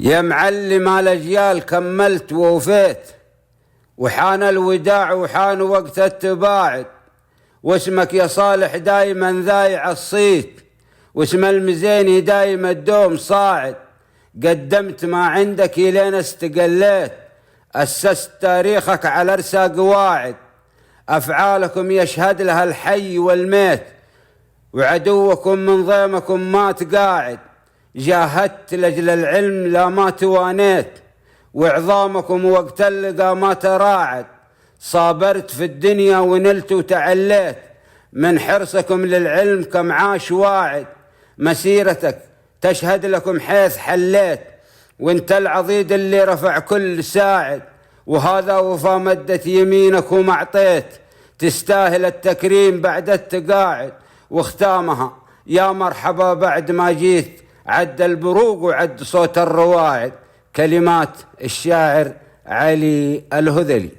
يا معلم الأجيال كملت ووفيت، وحان الوداع وحان وقت التباعد، واسمك يا صالح دايما ذايع الصيت، واسم المزيني دايما الدوم صاعد. قدمت ما عندك إلين استقليت، أسست تاريخك على أرسى قواعد. أفعالكم يشهد لها الحي والميت، وعدوكم من ضيمكم ما تقاعد. جاهدت لأجل العلم لا ما توانيت، وعظامكم وقت اللقى ما تراعد. صابرت في الدنيا ونلت وتعليت، من حرصكم للعلم كم عاش واعد. مسيرتك تشهد لكم حيث حليت، وانت العضيد اللي رفع كل ساعد. وهذا وفا مدت يمينك وما اعطيت، تستاهل التكريم بعد التقاعد. واختامها يا مرحبا بعد ما جيت، عد البروق وعد صوت الرواعد. كلمات الشاعر علي الهذلي.